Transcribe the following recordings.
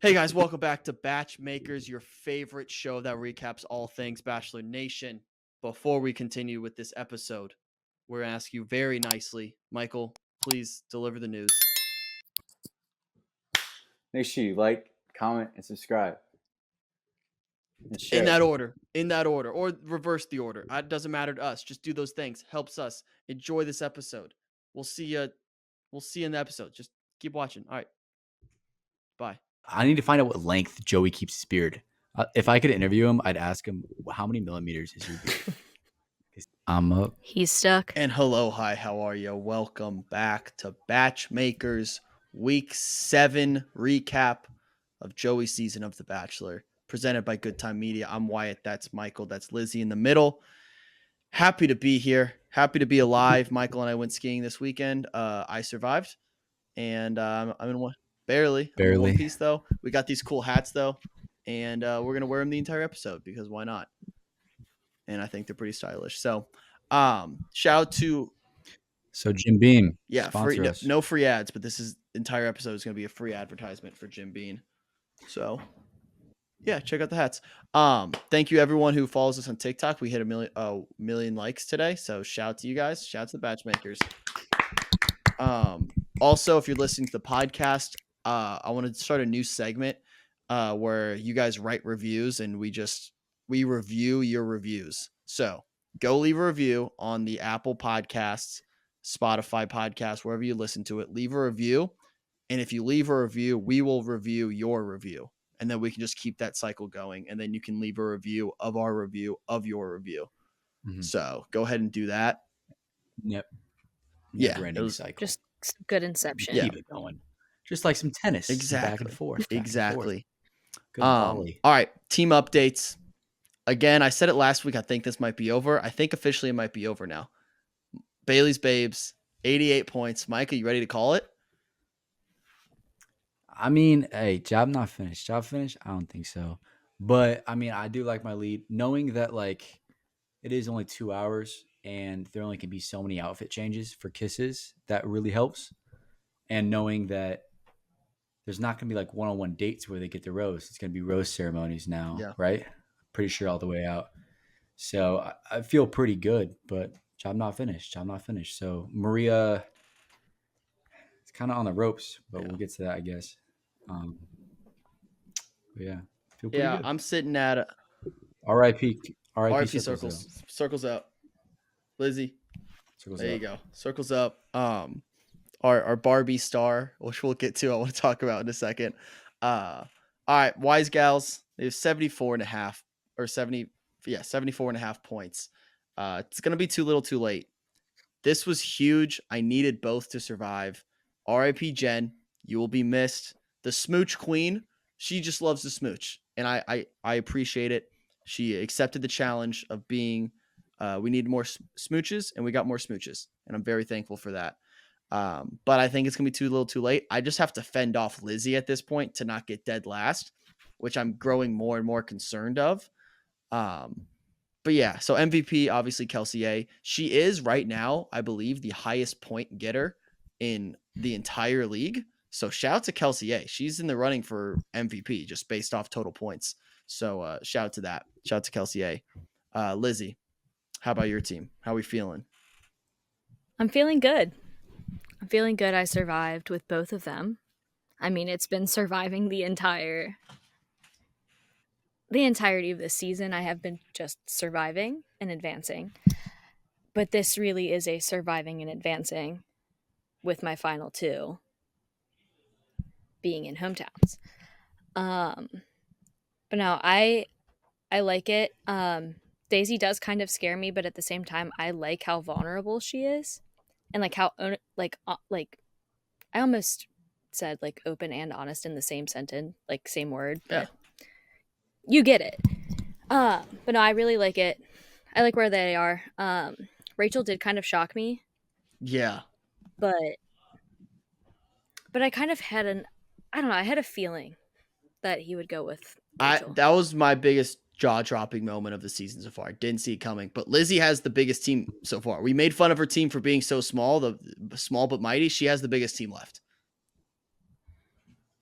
Hey guys, welcome back to BachMakers, your favorite show that recaps all things Bachelor Nation. Before we continue with this episode, we're going to ask you very nicely, Michael, please deliver the news. Make sure you like, comment, and subscribe. And share. In that order, or reverse the order. It doesn't matter to us. Just do those things. Helps us. Enjoy this episode. We'll see you in the episode. Just keep watching. All right. Bye. I need to find out what length Joey keeps his beard. If I could interview him, I'd ask him, how many millimeters is your beard? I'm up. He's stuck. And hello, hi, how are you? Welcome back to BachMakers Week 7 recap of Joey's season of The Bachelor, presented by Good Time Media. I'm Wyatt, that's Michael, that's Lizzie in the middle. Happy to be here, happy to be alive. Michael and I went skiing this weekend. I survived, and I'm in one. Barely. I'm in one piece, though. We got these cool hats, though, and we're going to wear them the entire episode because why not? And I think they're pretty stylish. So shout out to Jim Beam. Yeah, free, no free ads, but this entire episode is going to be a free advertisement for Jim Beam. So yeah, check out the hats. Thank you everyone who follows us on TikTok. We hit a million likes today. So shout out to you guys. Shout out to the BachMakers. Also, if you're listening to the podcast, I want to start a new segment where you guys write reviews and we review your reviews. So go leave a review on the Apple Podcasts, Spotify podcast, wherever you listen to it. Leave a review. And if you leave a review, we will review your review. And then we can just keep that cycle going. And then you can leave a review of our review of your review. Mm-hmm. So go ahead and do that. Yep. Yeah. Cycle. Just good inception. Yeah. Keep it going. Just like some tennis. Exactly. Back and forth. Exactly. Good volley. All right. Team updates. Again, I said it last week. I think this might be over. I think officially it might be over now. Bailey's Babes, 88 points. Mike, are you ready to call it? I mean, hey, job not finished. Job finished? I don't think so. But, I mean, I do like my lead. Knowing that, like, it is only 2 hours and there only can be so many outfit changes for kisses, that really helps. And knowing that there's not going to be, like, one-on-one dates where they get the rose. It's going to be rose ceremonies now, right? Pretty sure all the way out. So I feel pretty good, but job not finished. So Maria, it's kind of on the ropes, but we'll get to that, I guess. But yeah, feel pretty good. I'm sitting at R.I.P. Circles up. Lizzie, circles there up. You go. Circles up. Our Barbie star, which we'll get to. I want to talk about in a second. All right, Wise Gals. They have 74.5 or 74.5 points. It's going to be too little too late. This was huge. I needed both to survive. R.I.P. Jen. You will be missed. The smooch queen. She just loves the smooch. And I appreciate it. She accepted the challenge of being, we need more smooches, and we got more smooches. And I'm very thankful for that. But I think it's going to be too little too late. I just have to fend off Lizzie at this point to not get dead last, which I'm growing more and more concerned of. But yeah, so MVP, obviously Kelsey A. She is right now, I believe, the highest point getter in the entire league. So shout out to Kelsey A. She's in the running for MVP just based off total points. So shout out to that. Shout out to Kelsey A. Lizzie, how about your team? How are we feeling? I'm feeling good. I survived with both of them. I mean, it's been surviving the entirety of this season. I have been just surviving and advancing. But this really is a surviving and advancing with my final two being in hometowns. But no, I like it. Daisy does kind of scare me, but at the same time, I like how vulnerable she is. And like how, like I almost said like open and honest in the same sentence, like same word. Yeah. You get it. But no, I really like it. I like where they are. Rachel did kind of shock me. Yeah. But I kind of had I had a feeling that he would go with Rachel. That was my biggest jaw-dropping moment of the season so far. I didn't see it coming. But Lizzie has the biggest team so far. We made fun of her team for being so small, the small but mighty. She has the biggest team left.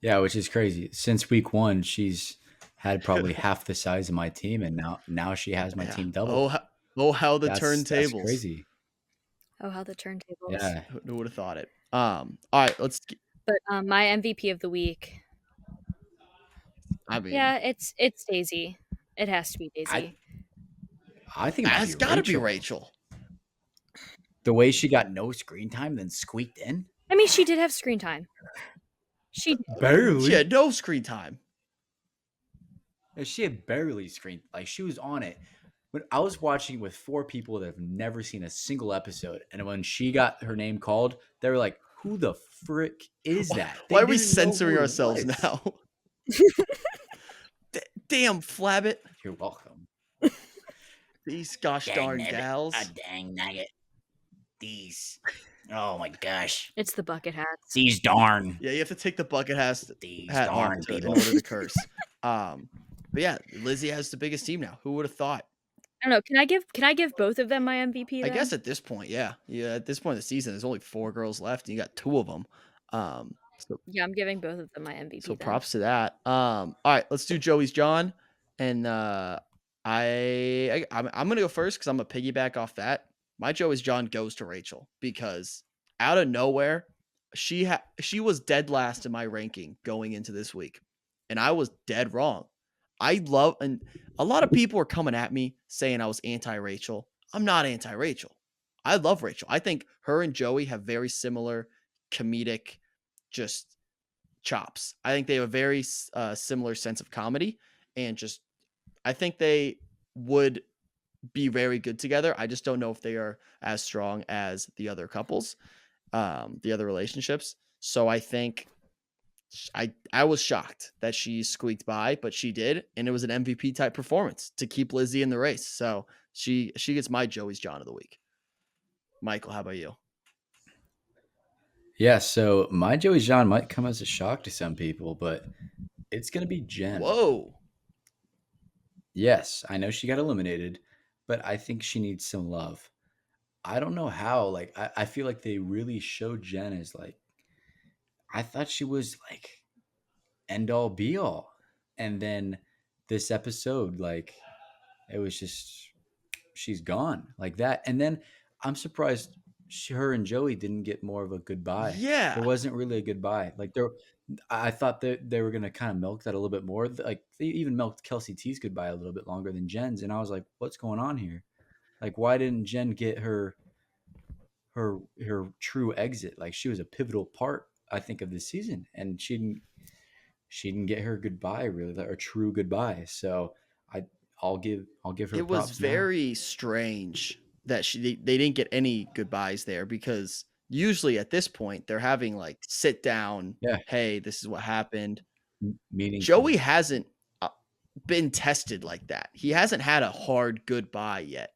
Yeah, which is crazy. Since week 1, she's had probably half the size of my team, and now she has my Yeah. team doubled. How the That's turntables. crazy. Oh, how the turntables. Yeah. Who would have thought it? All right, But my MVP of the week. I mean, Yeah, it's Daisy. It has to be Daisy. I think it might it's be got to be Rachel. Rachel. The way she got no screen time, then squeaked in. I mean, she did have screen time. She Barely. She had no screen time. She had barely screen. Like, she was on it. When I was watching with 4 people that have never seen a single episode, and when she got her name called, they were like, "Who the frick is that?" They Why are we didn't know who censoring it ourselves was. now? Damn, Flabbit. You're welcome. These gosh darn gals. A dang nugget. These. Oh my gosh. It's the bucket hats. These darn. Yeah, you have to take the bucket hat darn off in order to curse. But yeah, Lizzie has the biggest team now. Who would have thought? I don't know. Can I give both of them my MVP? I guess at this point, yeah. At this point of the season, there's only 4 girls left, and you got 2 of them. Yeah, I'm giving both of them my MVP. So props to that. All right, let's do Joey's John, and I'm gonna go first because I'm gonna piggyback off that. My Joey's John goes to Rachel because out of nowhere, she was dead last in my ranking going into this week, and I was dead wrong. And a lot of people were coming at me saying I was anti-Rachel. I'm not anti-Rachel. I love Rachel. I think her and Joey have very similar comedic just chops. I think they have a very similar sense of comedy, and just I think they would be very good together. I just don't know if they are as strong as the other couples, the other relationships. So I think I was shocked that she squeaked by, but she did, and it was an MVP type performance to keep Lizzie in the race. So she gets my Joey's John of the week. Michael, how about you? Yeah, so my Joey John might come as a shock to some people, but it's going to be Jen. Whoa. Yes, I know she got eliminated, but I think she needs some love. I don't know how. Like, I feel like they really showed Jen as, like, I thought she was, like, end all be all. And then this episode, like, it was just, she's gone like that. And then I'm surprised her and Joey didn't get more of a goodbye. Yeah. There wasn't really a goodbye. Like, I thought that they were going to kind of milk that a little bit more. Like, they even milked Kelsey T's goodbye a little bit longer than Jen's. And I was like, what's going on here? Like, why didn't Jen get her true exit? Like, she was a pivotal part, I think, of this season, and she didn't get her goodbye, really, or true goodbye. So I'll give her. It was props very strange that they didn't get any goodbyes there, because usually at this point they're having like sit down. Yeah. Hey, this is what happened. Meetings. Joey hasn't been tested like that. He hasn't had a hard goodbye yet.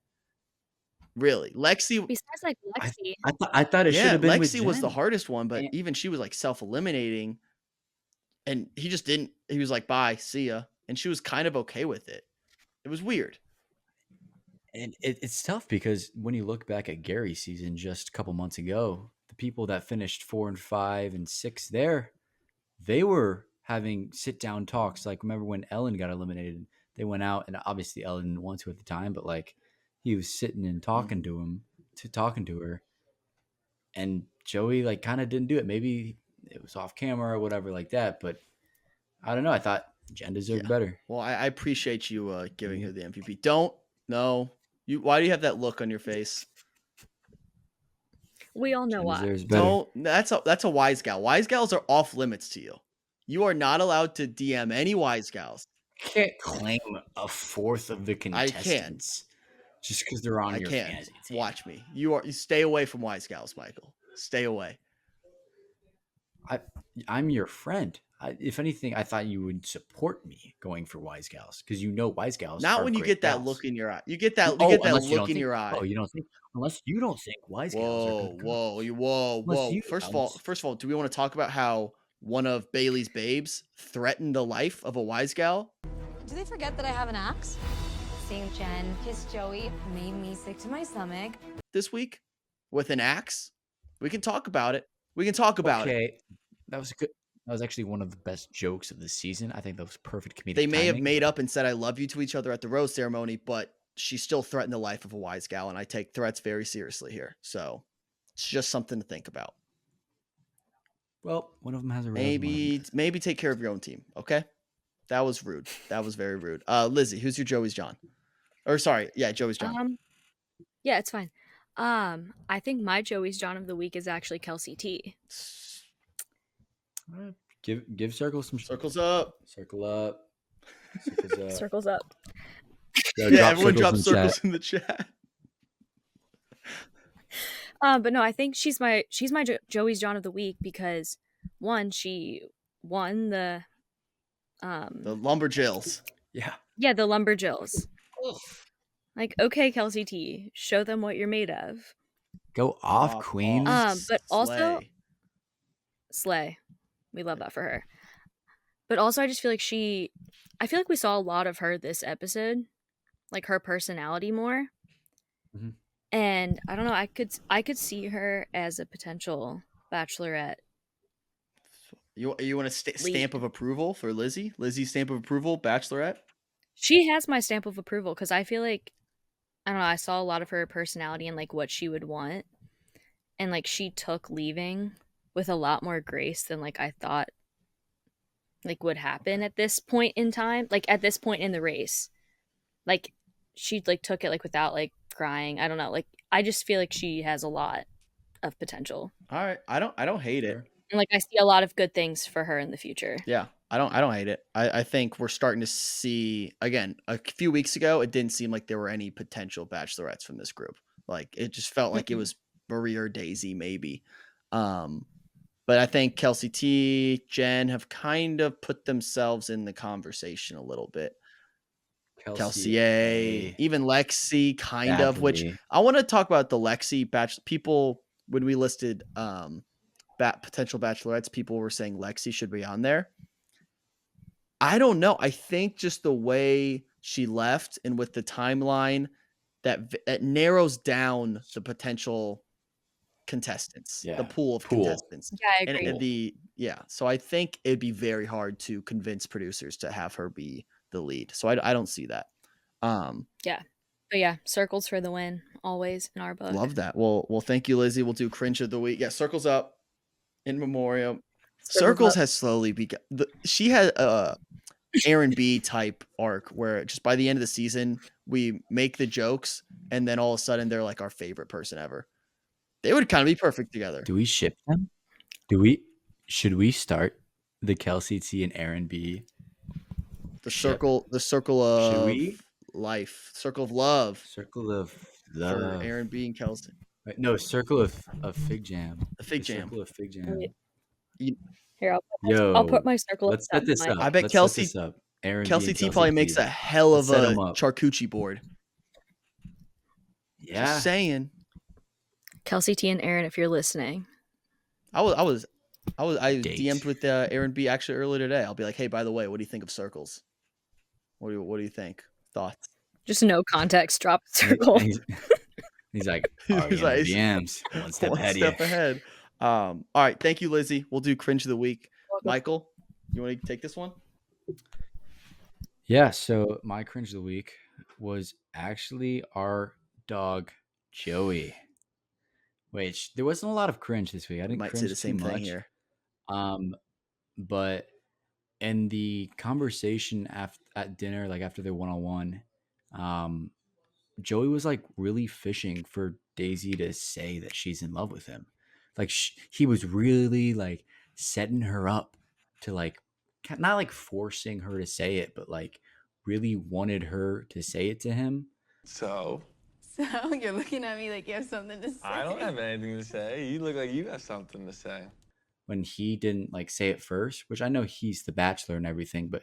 Really, Lexi. Besides, like Lexi, I thought it should have been with Lexi was the Jen. hardest one, but even she was like self-eliminating, and he just didn't. He was like, "Bye, see ya," and she was kind of okay with it. It was weird. And it's tough because when you look back at Gary's season just a couple months ago, the people that finished 4 and 5 and 6 there, they were having sit down talks. Like, remember when Ellen got eliminated? They went out, and obviously Ellen didn't want to at the time, but like, he was sitting and talking to her, and Joey like kind of didn't do it. Maybe it was off camera or whatever like that, but I don't know. I thought Jen deserved better. Well, I appreciate you giving her the MVP. Why do you have that look on your face? we all know Jen why. deserves better. That's a wise gal. Wise gals are off limits to you. You are not allowed to DM any wise gals. Can't claim a fourth of the contestants just because they're on your fantasy team. Watch me. You stay away from wise gals, Michael. Stay away. I'm your friend. If anything, I thought you would support me going for wise gals, because wise gals. Not are when you great get that gals. look in your eye. You get that look in your eye. Oh, you don't think? Unless you don't think wise gals are good girls. Whoa. First of all, do we want to talk about how one of Bailey's babes threatened the life of a wise gal? Do they forget that I have an axe? Seeing Jen kiss Joey made me sick to my stomach. This week with an axe? We can talk about it. We can talk about it. Okay, that was a good. That was actually one of the best jokes of the season. I think that was perfect comedic They may have timing. made up and said "I love you" to each other at the rose ceremony, but she still threatened the life of a wise gal, and I take threats very seriously here. So it's just something to think about. Well, one of them has a rose. and one of them doesn't. Maybe take care of your own team. Okay, that was rude. That was very rude. Lizzie, who's your Joey's John? Or sorry, yeah, Joey's John. Yeah, it's fine. I think my Joey's John of the week is actually Kelsey T. Give Circle some Circles up. Circle up. Circles up. Circles up. Yo, Yeah, drop everyone circles drop in circles chat. in the chat. But no, I think she's my Joey's John of the week because one, she won the Lumberjills. Yeah. the Lumberjills. Like, okay, Kelsey T, show them what you're made of. Go off, Queen. But also Slay. slay. We love that for her. But also I just feel like I feel like we saw a lot of her this episode, like her personality more. Mhm. And I don't know, I could see her as a potential bachelorette. You want a stamp of approval for Lizzie? Lizzie's stamp of approval, Bachelorette? She has my stamp of approval because I feel like, I don't know, I saw a lot of her personality and like what she would want. And like she took leaving with a lot more grace than like I thought like would happen at this point in time, like at this point in the race. Like she like took it like without like crying. I don't know. Like I just feel like she has a lot of potential. All right. I don't hate it. And like I see a lot of good things for her in the future. Yeah. I don't hate it. I think we're starting to see, again, a few weeks ago, it didn't seem like there were any potential bachelorettes from this group. Like it just felt like it was Marie or Daisy maybe. But I think Kelsey T, Jen have kind of put themselves in the conversation a little bit. Kelsey A, even Lexi, kind of, which Badly. I want to talk about the Lexi batch. People, when we listed potential bachelorettes, people were saying Lexi should be on there. I don't know. I think just the way she left and with the timeline that narrows down the potential contestants, the pool of contestants. Yeah, I agree. So I think it'd be very hard to convince producers to have her be the lead. So I don't see that. Yeah. But yeah, circles for the win always in our book. Love that. Well, thank you, Lizzie. We'll do cringe of the week. Yeah, circles up in memoriam. Circles has slowly begun. She had Aaron B type arc where just by the end of the season we make the jokes and then all of a sudden they're like our favorite person ever. They would kind of be perfect together. Do we ship them? Should we start the Kelsey T and Aaron B? The circle of life, circle of love. Circle of For love. Aaron B and Kelsey. Right, no, circle of Fig Jam. The Fig Jam. Circle of Fig Jam. Here, I'll put my circle. Let's set this up. I bet Let's Kelsey set this up. Aaron Kelsey B T and probably T. makes a hell of Let's set a 'em up. charcuterie board. Yeah. Just saying. Kelsey T and Aaron, if you're listening. I Date. DM'd with Aaron B actually earlier today. I'll be like, hey, by the way, what do you think of circles? What do you think? Thoughts? Just no context, drop circle. He's like, DMs. One step ahead. All right. Thank you, Lizzie. We'll do cringe of the week. Michael, you want to take this one? Yeah. So my cringe of the week was actually our dog, Joey. Wait, there wasn't a lot of cringe this week. I didn't Might cringe say the same too thing much. here. But in the conversation at dinner, like after their one-on-one, Joey was like really fishing for Daisy to say that she's in love with him. Like he was really like setting her up to like, not like forcing her to say it, but like really wanted her to say it to him. So you're looking at me like you have something to say. I don't have anything to say. You look like you have something to say. When he didn't like say it first, which I know he's the Bachelor and everything, but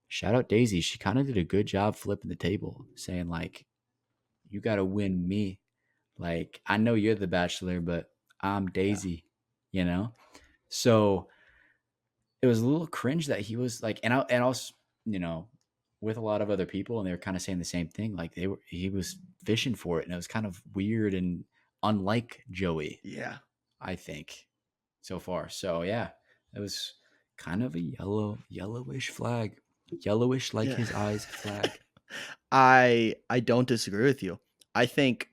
shout out Daisy. She kind of did a good job flipping the table, saying like, you got to win me. Like, I know you're the Bachelor, but I'm Daisy, you know? So it was a little cringe that he was like, and I was, you know, with a lot of other people, and they were kind of saying the same thing. Like he was fishing for it, and it was kind of weird and unlike Joey. Yeah. I think so far. So yeah, it was kind of a yellowish flag, yellowish like Yeah. his eyes flag. I don't disagree with you. I think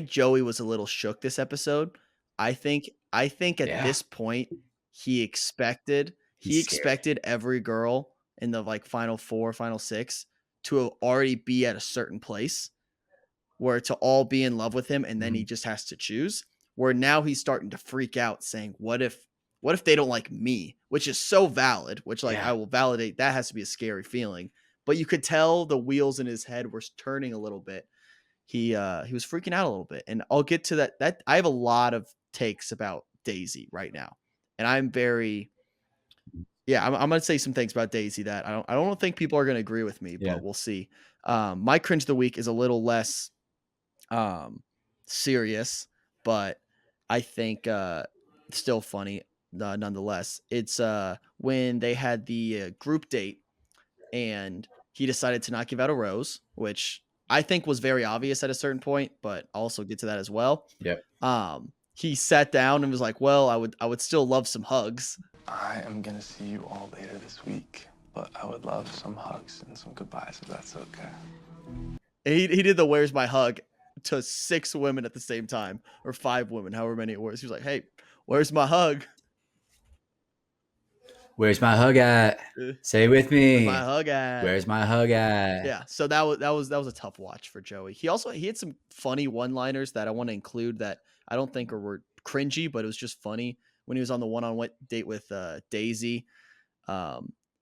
Joey was a little shook this episode. I think at Yeah. this point he expected He's scared. every girl in the like final 4, final 6 to already be at a certain place where to all be in love with him, and then he just has to choose. Where now he's starting to freak out saying, what if they don't like me? Which is so valid, which like Yeah. I will validate. That has to be a scary feeling. But you could tell the wheels in his head were turning a little bit. He was freaking out a little bit. And I'll get to that. I have a lot of takes about Daisy right now. And I'm very I'm gonna say some things about Daisy that I don't think people are gonna agree with me, Yeah. but we'll see. My cringe of the week is a little less serious, but I think still funny nonetheless. It's when they had the group date and he decided to not give out a rose, which I think was very obvious at a certain point, but I'll also get to that as well. Yep. He sat down and was like, well, I would still love some hugs. I am gonna see you all later this week, but I would love some hugs and some goodbyes if that's okay. He did the where's my hug to 6 women at the same time, or 5 women, however many it was. He was like, hey, where's my hug? Where's my hug at? Say it with me. Where's my hug at? Where's my hug at? Yeah, so that was a tough watch for Joey. He had some funny one-liners that I want to include that I don't think were cringy, but it was just funny when he was on the one-on-one date with Daisy.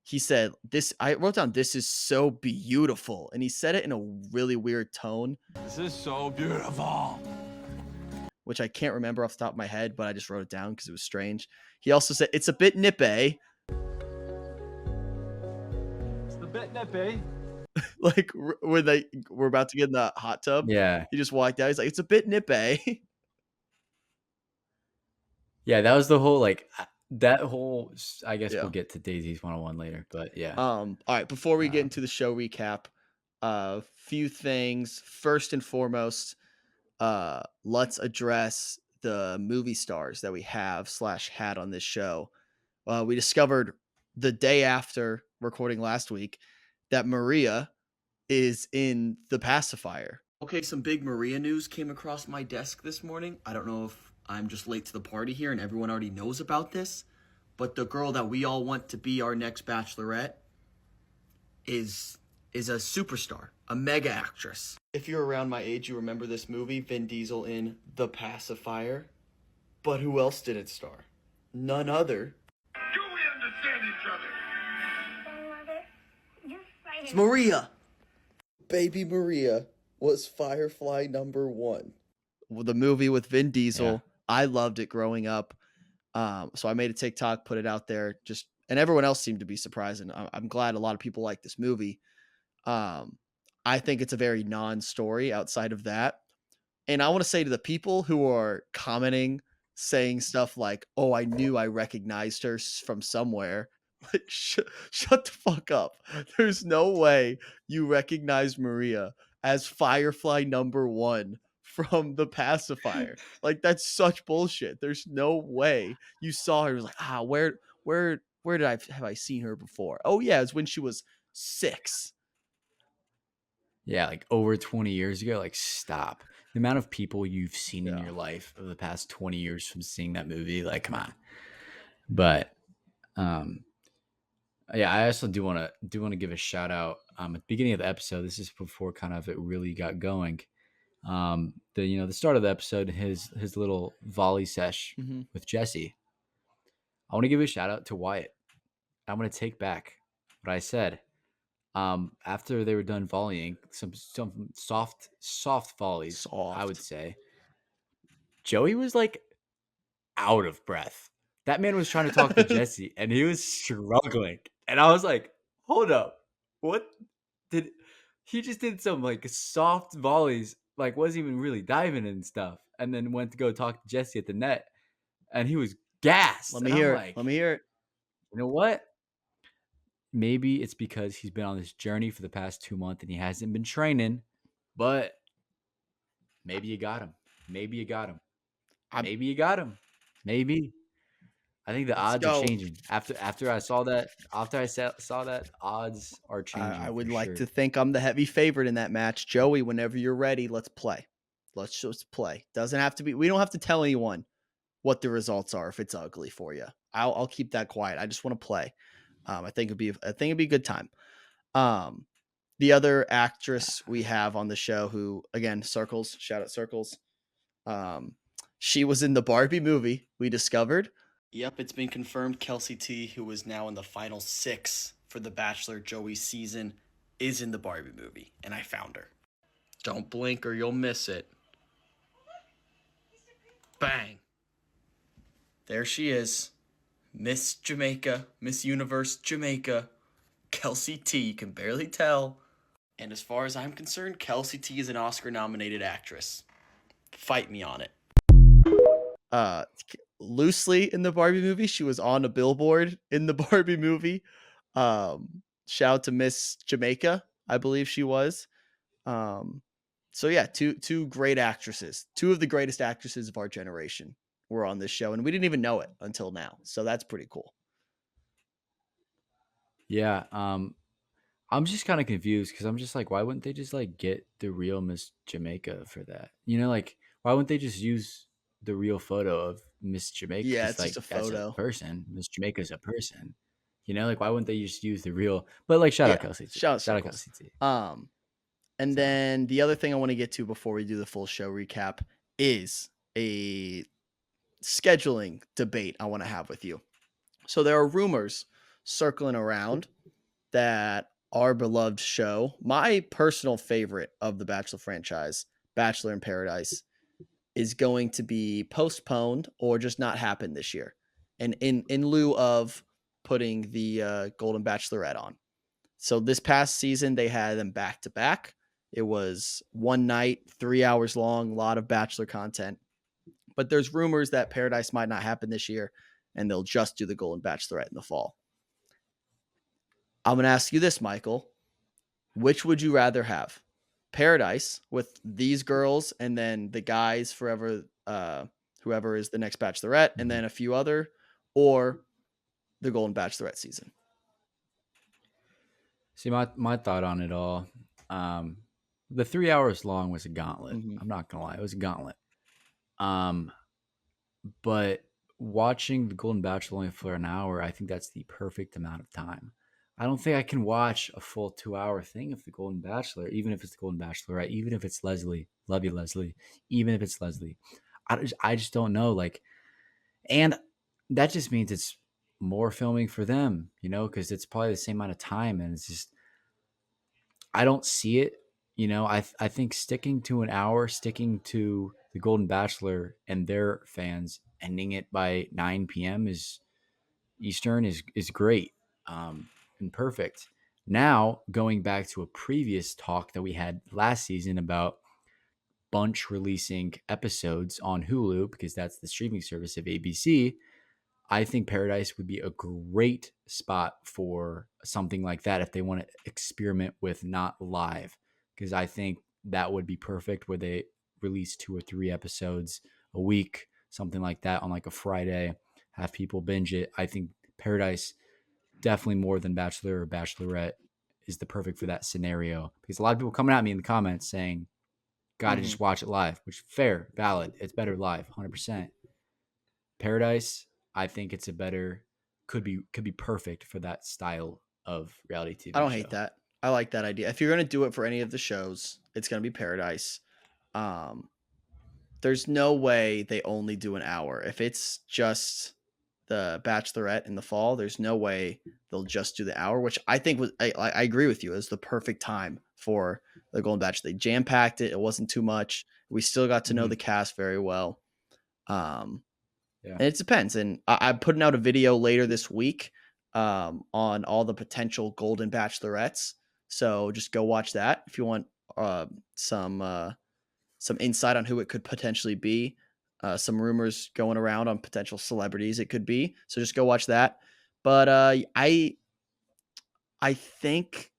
He said, I wrote down, this is so beautiful. And he said it in a really weird tone. This is so beautiful. Which I can't remember off the top of my head, but I just wrote it down because it was strange. He also said, it's a bit nippy. It's a bit nippy. Like when we're about to get in the hot tub. Yeah. He just walked out. He's like, it's a bit nippy. Yeah, that was the whole that whole. I guess Yeah. we'll get to Daisy's one-on-one later, but yeah. All right, before we get into the show recap, a few things. First and foremost, let's address the movie stars that we have / had on this show. We discovered the day after recording last week that Maria is in The Pacifier. Okay, some big Maria news came across my desk this morning. I don't know if I'm just late to the party here and everyone already knows about this, but the girl that we all want to be our next Bachelorette is a superstar, a mega actress. If you're around my age, you remember this movie, Vin Diesel in The Pacifier. But who else did it star? None other. Do we understand each other? It's Maria. Baby Maria was Firefly #1. Well, the movie with Vin Diesel. Yeah. I loved it growing up. So I made a TikTok, put it out there, and everyone else seemed to be surprised. And I'm glad a lot of people like this movie. I think it's a very non-story outside of that. And I want to say to the people who are commenting, saying stuff like, oh, I knew I recognized her from somewhere. Like, shut the fuck up. There's no way you recognized Maria as Firefly #1 from The Pacifier. Like, that's such bullshit. There's no way you saw her. It was like, where did have I seen her before? Oh yeah, it's when she was 6. Yeah, like over 20 years ago. Like, stop. The amount of people you've seen in your life over the past 20 years from seeing that movie, like, come on. But yeah, I also do want to give a shout out at the beginning of the episode. This is before kind of it really got going. The start of the episode, his little volley sesh with Jesse. I want to give a shout out to Wyatt. I'm going to take back what I said. After they were done volleying, some soft volleys, I would say. Joey was like out of breath. That man was trying to talk to Jesse, and he was struggling. And I was like, "Hold up, what did he just did some like soft volleys? Like wasn't even really diving and stuff, and then went to go talk to Jesse at the net, and he was gassed. Let me hear it. Let me hear it. You know what? Maybe it's because he's been on this journey for the past 2 months and he hasn't been training, but maybe you got him. Maybe you got him. Maybe you got him. Maybe. I think the Let's odds are go. changing after I saw that. After I saw that, odds are changing. I would for like sure. to think I'm the heavy favorite in that match. Joey, whenever you're ready, let's play. Let's just play. Doesn't have to be. We don't have to tell anyone what the results are if it's ugly for you. I'll keep that quiet. I just want to play. I think it'd be a good time. The other actress we have on the show, who again, Circles, shout out Circles. She was in the Barbie movie. We discovered. Yep, it's been confirmed. Kelsey T, who is now in the final 6 for the Bachelor Joey season, is in the Barbie movie, and I found her. Don't blink or you'll miss it. Bang. There she is. Miss Jamaica, Miss Universe Jamaica, Kelsey T. You can barely tell. And as far as I'm concerned, Kelsey T is an Oscar-nominated actress. Fight me on it. Loosely in the Barbie movie, she was on a billboard in the Barbie movie. Shout out to Miss Jamaica, I believe she was. So yeah, two great actresses, two of the greatest actresses of our generation were on this show, and we didn't even know it until now. So that's pretty cool. Yeah. I'm just kind of confused because I'm just like, why wouldn't they just like get the real Miss Jamaica for that? You know, like why wouldn't they just use the real photo of Miss Jamaica? Yeah, 'Cause, it's like just a that's a photo. person. Miss Jamaica's a person. You know, like why wouldn't they just use the real? But like, shout out Kelsey. Shout out Shout out Circles. Kelsey. And So- then the other thing I want to get to before we do the full show recap is a scheduling debate I want to have with you. So there are rumors circling around that our beloved show, my personal favorite of the Bachelor franchise, Bachelor in Paradise, is going to be postponed or just not happen this year. And in lieu of putting the Golden Bachelorette on. So this past season, they had them back to back. It was one night, 3 hours long, a lot of Bachelor content. But there's rumors that Paradise might not happen this year, and they'll just do the Golden Bachelorette in the fall. I'm going to ask you this, Michael. Which would you rather have? Paradise with these girls and then the guys forever, whoever is the next Bachelorette, and then a few other, or the Golden Bachelorette season? See, my thought on it all. The 3 hours long was a gauntlet. Mhm. I'm not gonna lie, it was a gauntlet. But watching the Golden Bachelor only for an hour, I think that's the perfect amount of time. I don't think I can watch a full 2 hour thing of the Golden Bachelor, even if it's the Golden Bachelorette, even if it's Leslie. Love you, Leslie. Even if it's Leslie. I just don't know. Like, and that just means it's more filming for them, you know, because it's probably the same amount of time. And it's just, I don't see it. You know, I think sticking to an hour, sticking to the Golden Bachelor and their fans, ending it by 9 p.m. is Eastern is great and perfect. Now going back to a previous talk that we had last season about Bunch releasing episodes on Hulu because that's the streaming service of ABC. I think Paradise would be a great spot for something like that if they want to experiment with not live, because I think that would be perfect where they release 2 or 3 episodes a week, something like that on like a Friday, have people binge it. I think Paradise, definitely more than Bachelor or Bachelorette, is the perfect for that scenario, because a lot of people coming at me in the comments saying, gotta just watch it live, which fair, valid. It's better live, 100%. Paradise, I think it's a better, could be perfect for that style of reality TV. I don't hate that. I like that idea. If you're going to do it for any of the shows, it's going to be Paradise. There's no way they only do an hour. If it's just the Bachelorette in the fall, there's no way they'll just do the hour, which I think was, I agree with you, is the perfect time for the Golden Bachelor. They jam packed it. It wasn't too much. We still got to know the cast very well. And it depends. And I'm putting out a video later this week on all the potential Golden Bachelorettes. So just go watch that if you want some insight on who it could potentially be. Some rumors going around on potential celebrities it could be. So just go watch that. But I think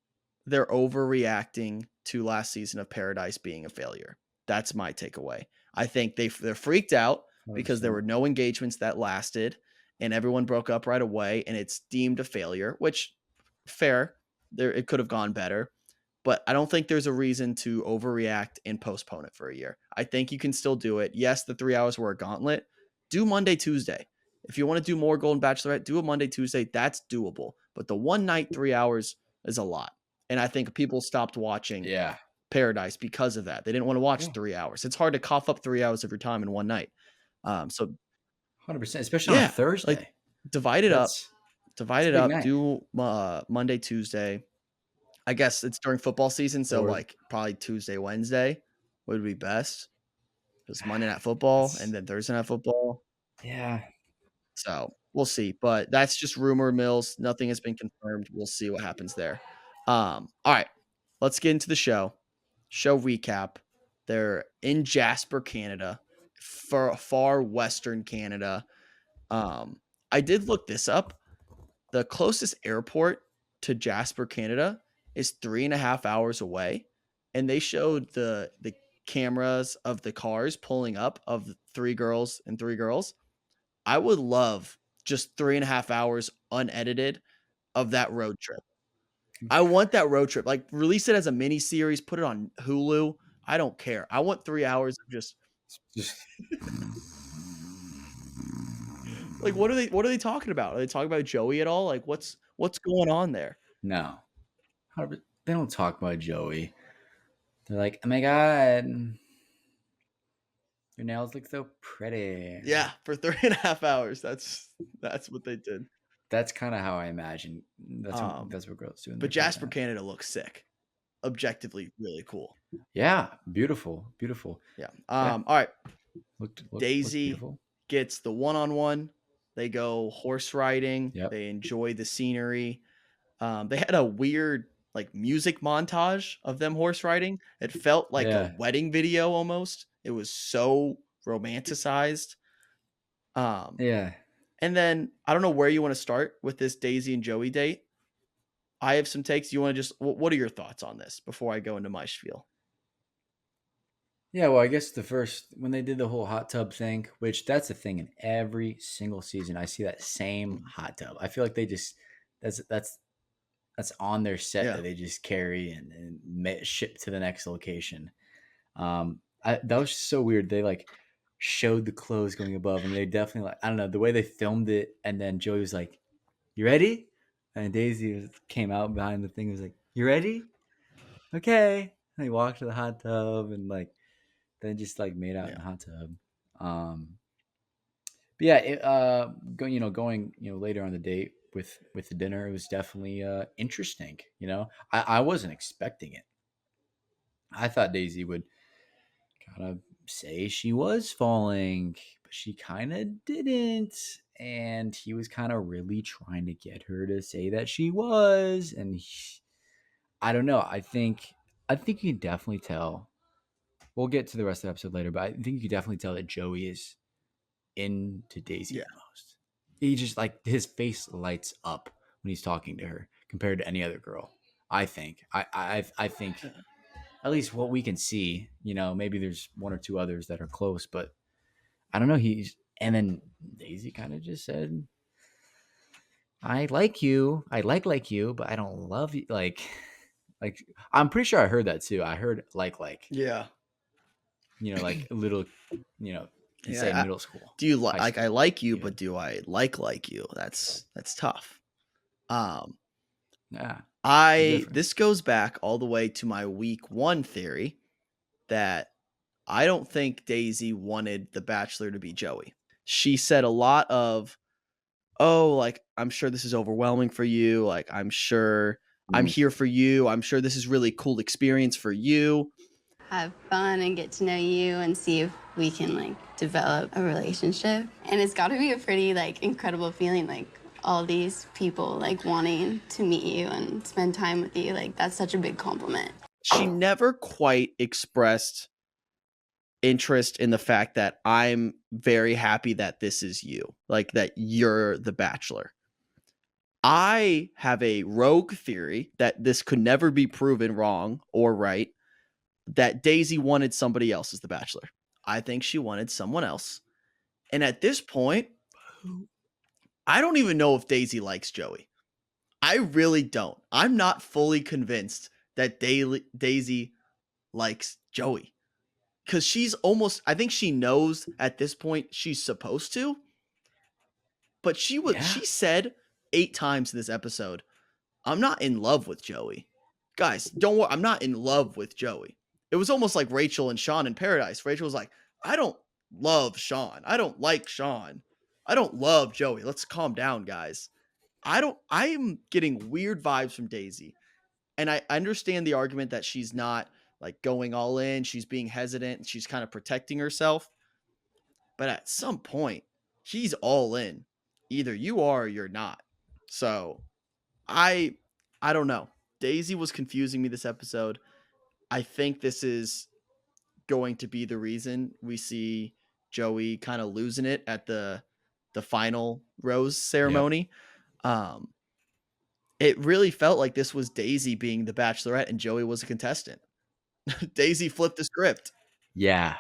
they're overreacting to last season of Paradise being a failure. That's my takeaway. I think they're freaked out because there were no engagements that lasted, and everyone broke up right away, and it's deemed a failure, which fair. It could have gone better. But I don't think there's a reason to overreact and postpone it for a year. I think you can still do it. Yes, the 3 hours were a gauntlet. Do Monday, Tuesday. If you want to do more Golden Bachelorette, do a Monday, Tuesday. That's doable. But the one night, 3 hours is a lot. And I think people stopped watching Yeah. Paradise because of that. They didn't want to watch 3 hours. It's hard to cough up 3 hours of your time in one night. So 100%, especially on a Thursday. like divide it up. Divide it big up. night. Do Monday, Tuesday. I guess it's during football season, so Or- like probably Tuesday, Wednesday would be best. Because Monday night football and then Thursday night football. Yeah. So we'll see. But that's just rumor mills. Nothing has been confirmed. We'll see what happens there. All right. Let's get into the show. Show recap. They're in Jasper, Canada, far western Canada. I did look this up. The closest airport to Jasper, Canada is 3.5 hours away. And they showed the cameras of the cars pulling up of 3 girls and 3 girls. I would love just 3.5 hours unedited of that road trip. I want that road trip. Like, release it as a mini series, put it on Hulu. I don't care. I want 3 hours of just like what are they talking about? Are they talking about Joey at all? Like what's going on there? No. They don't talk about Joey. They're like, oh my God, your nails look so pretty. Yeah, for 3.5 hours. That's what they did. That's kind of how I imagine. That's what girls do. But Jasper, Canada looks sick. Objectively, really cool. Yeah, beautiful. Yeah. All right. Looked Daisy beautiful. gets the one-on-one. They go horse riding. Yep. They enjoy the scenery. They had a weird like music montage of them horse riding. It felt like a wedding video almost. It was so romanticized. Yeah. And then I don't know where you want to start with this Daisy and Joey date. I have some takes. You want to just what are your thoughts on this before I go into my spiel? Yeah, well, I guess when they did the whole hot tub thing, which that's a thing in every single season, I see that same hot tub. I feel like they just that's on their set that they just carry and ship to the next location. That was just so weird. They like showed the clothes going above, and they definitely like I don't know the way they filmed it. And then Joey was like, "You ready?" And Daisy came out behind the thing. And was like, "You ready?" Okay. And he walked to the hot tub and like. Then just like made out in the hot tub. But yeah, going later on the date with the dinner, it was definitely interesting. I wasn't expecting it. I thought Daisy would kind of say she was falling, but she kind of didn't. And he was kind of really trying to get her to say that she was. And I don't know. I think you can definitely tell. We'll get to the rest of the episode later, but I think you can definitely tell that Joey is into Daisy the most. He just like his face lights up when he's talking to her compared to any other girl. I think. I think at least what we can see, maybe there's one or two others that are close, but I don't know. And then Daisy kind of just said, "I like you. I like you, but I don't love you." Like I'm pretty sure I heard that too. I heard like. Yeah. Like a little, say middle school. Do you like I like you, but do I like you? That's tough. Yeah. This goes back all the way to my week 1 theory that I don't think Daisy wanted the Bachelor to be Joey. She said a lot of, "Oh, like I'm sure this is overwhelming for you. Like I'm sure I'm here for you. I'm sure this is really cool experience for you." Have fun and get to know you and see if we can like develop a relationship. And it's got to be a pretty like incredible feeling, like all these people like wanting to meet you and spend time with you. Like that's such a big compliment. She never quite expressed interest in the fact that I'm very happy that this is you, like that you're the Bachelor. I have a rogue theory that this could never be proven wrong or right, that Daisy wanted somebody else as the Bachelor. I think she wanted someone else. And at this point, I don't even know if Daisy likes Joey. I really don't. I'm not fully convinced that Daisy likes Joey. Because she's almost, I think she knows at this point she's supposed to. But Yeah. she said 8 times in this episode, I'm not in love with Joey. Guys, don't worry, I'm not in love with Joey. It was almost like Rachel and Sean in Paradise. Rachel was like, I don't love Sean. I don't like Sean. I don't love Joey. Let's calm down, guys. I am getting weird vibes from Daisy. And I understand the argument that she's not like going all in. She's being hesitant. She's kind of protecting herself. But at some point, she's all in. Either you are or you're not. So I don't know. Daisy was confusing me this episode. I think this is going to be the reason we see Joey kind of losing it at the final rose ceremony. It really felt like this was Daisy being the bachelorette and Joey was a contestant. Daisy flipped the script. Yeah.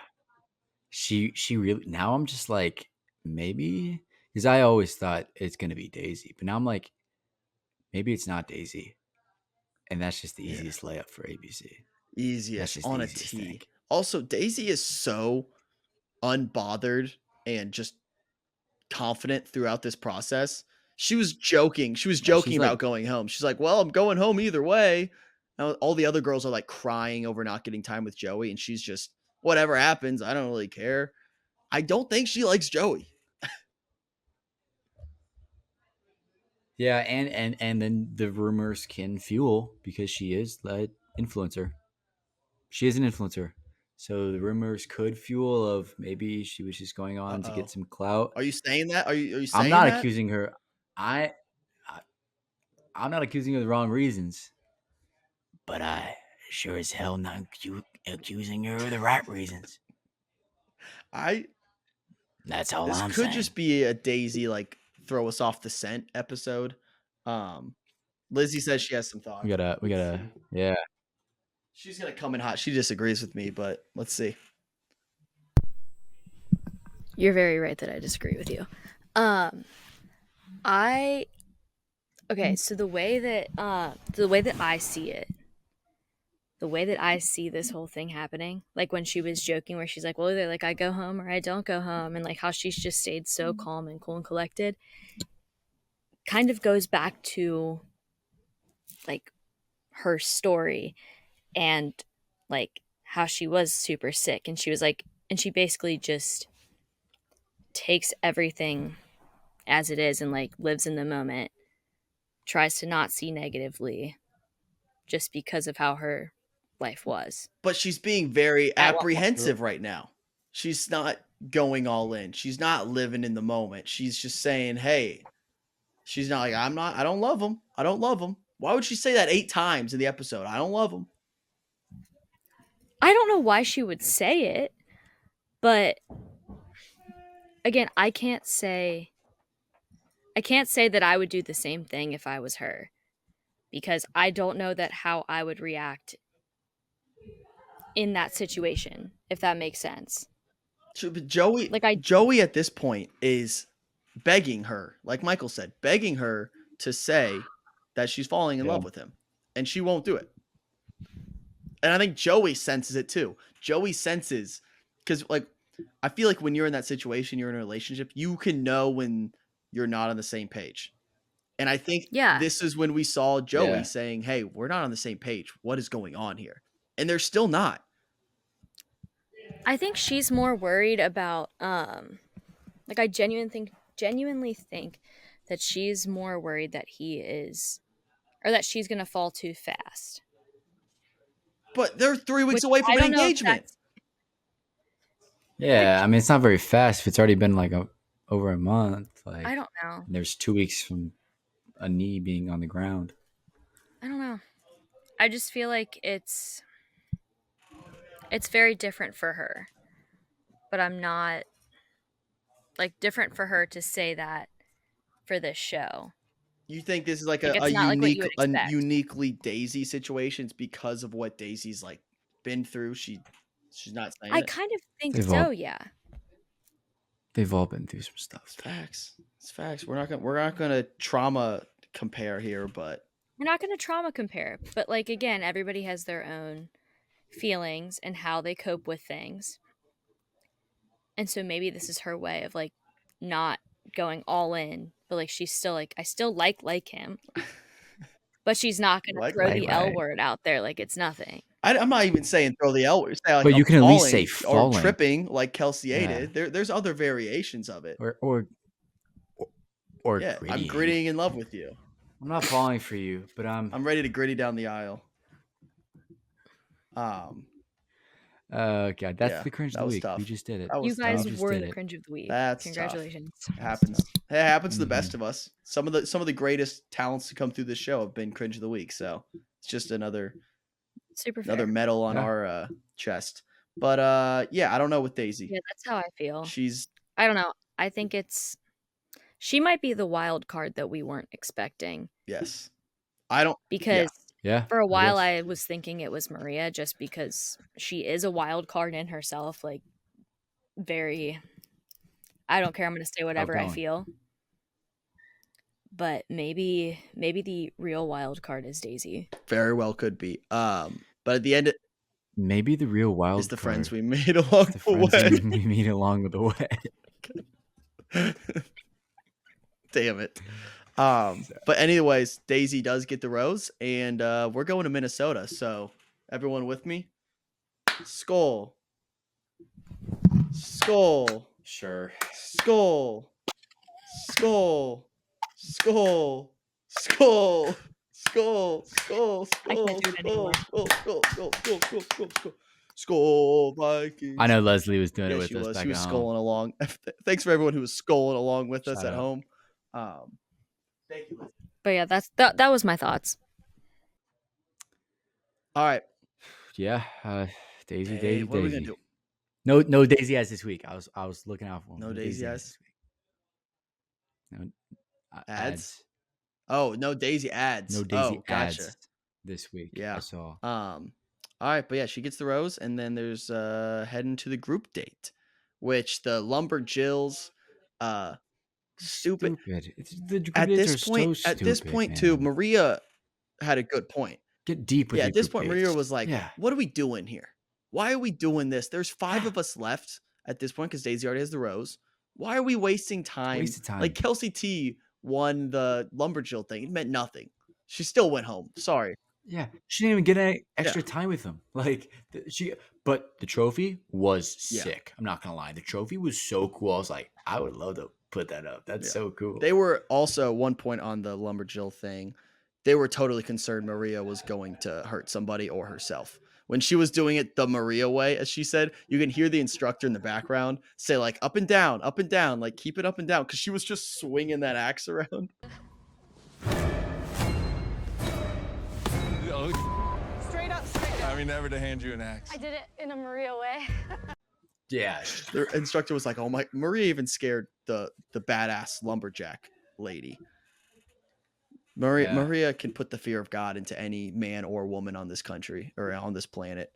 She really, now I'm just like, maybe, because I always thought it's gonna be Daisy, but now I'm like, maybe it's not Daisy. And that's just the easiest layup for ABC. Easiest just on the a easiest T. thing. Also, Daisy is so unbothered and just confident throughout this process. She was joking. She was joking she's about like- going home. She's like, well, I'm going home either way. Now, all the other girls are like crying over not getting time with Joey. And she's just, whatever happens, I don't really care. I don't think she likes Joey. Yeah, and then the rumors can fuel because she is the influencer. She is an influencer. So the rumors could fuel of maybe she was just going on to Uh-oh. get some clout. Are you saying that? Are you saying I'm not that? accusing her. I'm not accusing her of the wrong reasons. But I sure as hell not accusing her of the right reasons. That's all This I'm could saying. just be a Daisy like throw us off the scent episode. Lizzie says she has some thoughts. We gotta, yeah. She's gonna come in hot. She disagrees with me, but let's see. You're very right that I disagree with you. Okay, so the way that I see it, the way that I see this whole thing happening, like when she was joking where she's like, well, either like I go home or I don't go home, and like how she's just stayed so calm and cool and collected, kind of goes back to like her story and like how she was super sick, and she was like, and she basically just takes everything as it is and like lives in the moment, tries to not see negatively just because of how her life was. But she's being very apprehensive right now. She's not going all in. She's not living in the moment. She's just saying, hey, she's not like, I don't love him. I don't love him. Why would she say that 8 times in the episode? I don't love him. I don't know why she would say it, but again, I can't say that I would do the same thing if I was her, because I don't know that how I would react in that situation, if that makes sense. But Joey at this point is begging her, like Michael said, begging her to say that she's falling in love with him, and she won't do it. And I think Joey senses it too. Joey senses, because like I feel like when you're in that situation, you're in a relationship, you can know when you're not on the same page. And I think this is when we saw Joey saying, hey, we're not on the same page. What is going on here? And they're still not. I think she's more worried about like I genuinely think that she's more worried that he is, or that she's gonna fall too fast. But they're 3 weeks away from an engagement. Yeah, I mean, it's not very fast if it's already been like over a month. Like, I don't know. There's 2 weeks from a knee being on the ground. I don't know. I just feel like it's very different for her. But I'm not, like, different for her to say that for this show. You think this is like it's a not unique, like what you would a expect. uniquely Daisy situation? It's because of what Daisy's like been through. She's not saying I it. kind of think They've so, all- yeah. They've all been through some stuff. It's facts. It's facts. We're not gonna trauma compare here, but We're not going to trauma compare, but like again, everybody has their own feelings and how they cope with things. And so maybe this is her way of like not going all in, but like she's still like I still like him, but she's not going to Like, throw right, the L right. word out there like it's nothing. I'm not even saying throw the L word. Say like But you I'm can at least say falling or falling. tripping like Kelsey A Yeah. did. There's other variations of it. Or Yeah, I'm grittying. grittying in love with you. I'm not falling for you, but I'm ready to gritty down the aisle. God, that's yeah, the cringe of that the was week. tough. We just did it. That You was guys tough. just were did the it. cringe of the week. That's Congratulations. tough. Happens. It happens to the Mhm. best of us. Some of the greatest talents to come through this show have been cringe of the week. So it's just another Super fair. medal on Yeah. our chest. But yeah, I don't know with Daisy. Yeah, that's how I feel. She's I don't know. I think she might be the wild card that we weren't expecting yes. I don't. because Yeah. for a it while is. I was thinking it was Maria just because she is a wild card in herself, like very I don't care, I'm going to say whatever I Outgoing. feel. But maybe the real wild card is Daisy. Very well could be. But at the end, Maybe the real wild is the card. friends we made along The the friends way. we meet along the way. Damn it. But anyways, Daisy does get the rose, and we're going to Minnesota. So everyone with me? Skull. Skull. Sure. Skull. Skull. Skull. Skull. Skull. Skull. I Skull. can't do it anymore. Skull Vikings. I know Leslie was doing Yeah, it with she us was. back She was at home. skulling along. Thanks for everyone who was skulling along with us Shout at out. home. Thank you. But yeah, that was my thoughts. All right. Yeah. Daisy, Hey, Daisy, what are we Daisy. gonna do? No Daisy as this week. I was looking out for him. No Daisy as? this week. No Ads? Oh, no Daisy ads. No Daisy Oh, gotcha. ads this week. Yeah. I saw. All right, but yeah, she gets the rose, and then there's heading to the group date, which the Lumberjills, stupid. The group At dates this are point, so at this stupid, point too, man. Maria had a good point. Get deep with Yeah, your at this group point, Maria dates. was like, yeah. "What are we doing here? Why are we doing this? There's 5 of us left at this point because Daisy already has the rose. Why are we wasting time? Wasted time. Like Kelsey T won the Lumberjill thing. It meant nothing. She still went home. Sorry. Yeah, she didn't even get any extra time with him. Like but the trophy was Yeah. sick. I'm not gonna lie, the trophy was so cool. I was like, I would love to put that up. That's Yeah. so cool. They were also one point on the Lumberjill thing. They were totally concerned Maria was going to hurt somebody or herself. When she was doing it the Maria way, as she said, you can hear the instructor in the background say like up and down, like keep it up and down, because she was just swinging that axe around. Straight up, straight down. I mean, never to hand you an axe. I did it in a Maria way. Yeah, The instructor was like, "Oh my!" Maria even scared the badass lumberjack lady. Yeah. Maria can put the fear of God into any man or woman on this country or on this planet.